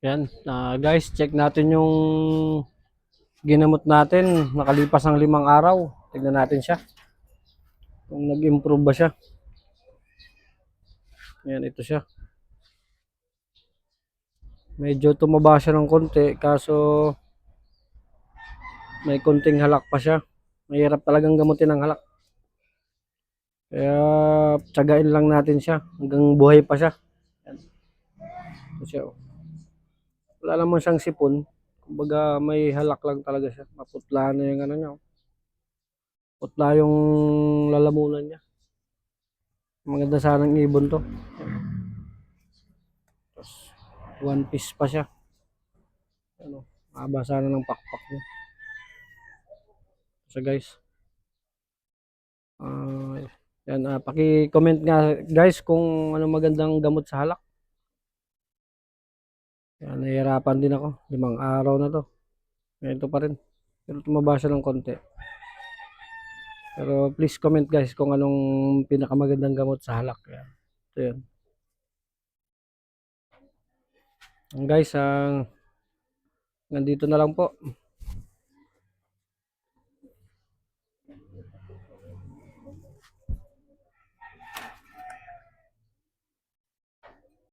Yan. Guys, check natin yung ginamot natin. Nakalipas ang 5 araw. Tignan natin siya. Kung nag-improve ba siya. Yan, ito siya. Medyo tumaba siya ng konti. Kaso may konting halak pa siya. Mahirap talagang gamutin ang halak. Kaya tsagain lang natin siya. Hanggang buhay pa siya. Yan. Ito siya. Wala naman siyang sipon. Kumbaga may halak lang talaga siya. Maputla na yung ano niya. Putla yung lalamunan niya. Maganda sanang ibon to. Tapos, one piece pa siya. Ano, mahaba sana ng pakpak niya. So guys, yan, paki-comment nga guys kung ano magandang gamot sa halak. Yan, nahihirapan din ako. 5 araw na to. Ito pa rin. Pero tumaba siya ng konti. Pero please comment guys kung anong pinakamagandang gamot sa halak. Yan. Ito yan. Guys, nandito na lang po.